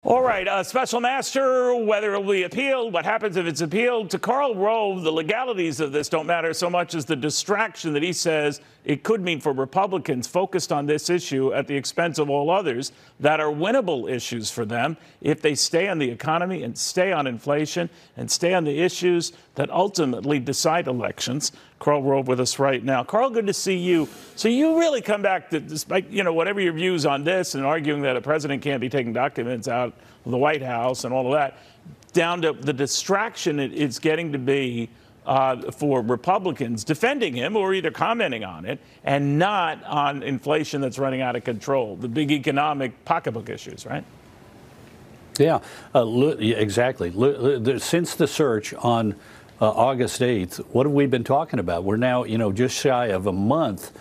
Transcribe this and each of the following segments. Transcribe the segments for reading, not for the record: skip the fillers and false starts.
All right, special master, whether it will be appealed, what happens if it's appealed. To Karl Rove, the legalities of this don't matter so much as the distraction that he says it could mean for Republicans focused on this issue at the expense of all others that are winnable issues for them if they stay on the economy and stay on inflation and stay on the issues that ultimately decide elections. Karl Rove with us right now. Karl, good to see you. So you really come back to, despite, whatever your views on this and arguing that a president can't be taking documents out of the White House and all of that, down to the distraction it's getting to be for Republicans defending him or either commenting on it and not on inflation that's running out of control, the big economic pocketbook issues, right? Yeah, exactly. Since the search on August 8th, what have we been talking about? We're now, just shy of a month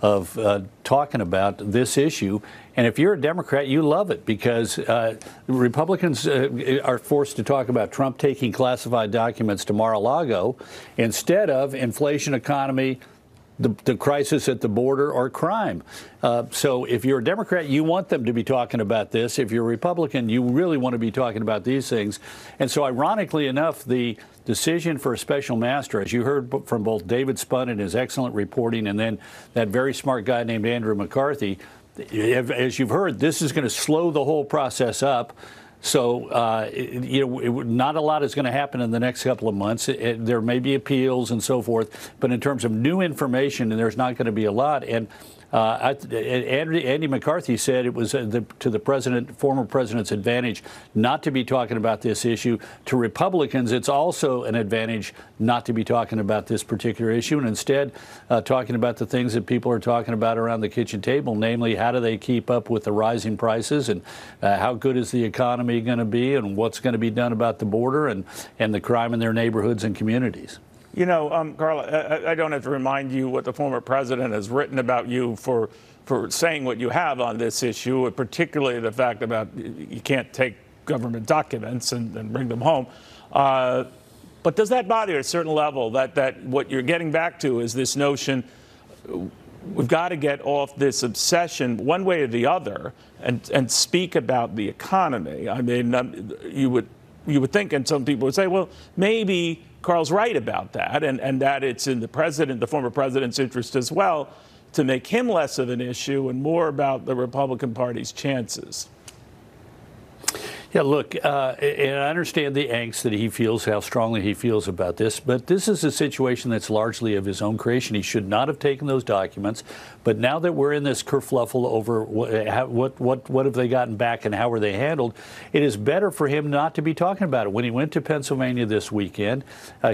of talking about this issue. And if you're a Democrat, you love it because Republicans are forced to talk about Trump taking classified documents to Mar-a-Lago instead of inflation, economy, the crisis at the border, or crime. So if you're a Democrat, you want them to be talking about this. If you're a Republican, you really want to be talking about these things. And so ironically enough, the decision for a special master, as you heard from both David Spunt in his excellent reporting and then that very smart guy named Andrew McCarthy, as you've heard, this is going to slow the whole process up. So, not a lot is going to happen in the next couple of months. There may be appeals and so forth, but in terms of new information, there's not going to be a lot. And Andy McCarthy said it was to the former president's advantage not to be talking about this issue. To Republicans, it's also an advantage not to be talking about this particular issue and instead talking about the things that people are talking about around the kitchen table, namely how do they keep up with the rising prices and how good is the economy going to be and what's going to be done about the border and the crime in their neighborhoods and communities. Karl, I don't have to remind you what the former president has written about you for saying what you have on this issue, particularly the fact about you can't take government documents and bring them home. But does that bother you at a certain level, that what you're getting back to is this notion we've got to get off this obsession one way or the other and speak about the economy? I mean, you would think, and some people would say, well, maybe Karl's right about that, and that it's in the former president's interest as well, to make him less of an issue and more about the Republican Party's chances. Yeah, look, and I understand the angst that he feels, how strongly he feels about this, but this is a situation that's largely of his own creation. He should not have taken those documents, but now that we're in this kerfluffle over what have they gotten back and how are they handled, it is better for him not to be talking about it. When he went to Pennsylvania this weekend,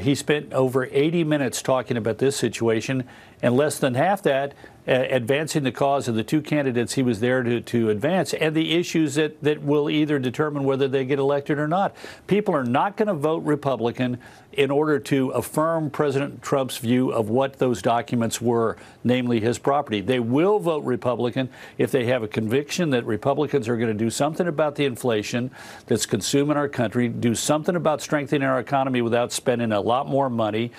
he spent over 80 minutes talking about this situation, and less than half that advancing the cause of the two candidates he was there to advance and the issues that will either determine whether they get elected or not. People are not going to vote Republican in order to affirm President Trump's view of what those documents were, namely his property. They will vote Republican if they have a conviction that Republicans are going to do something about the inflation that's consuming our country, do something about strengthening our economy without spending a lot more money,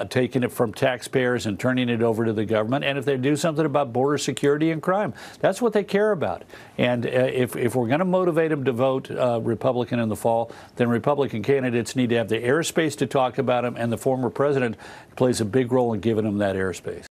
taking it from taxpayers and turning it over to the government, and if they do something about border security and crime. That's what they care about. And if we're going to motivate them to vote Republican in the fall, then Republican candidates need to have the airspace to talk about them, and the former president plays a big role in giving them that airspace.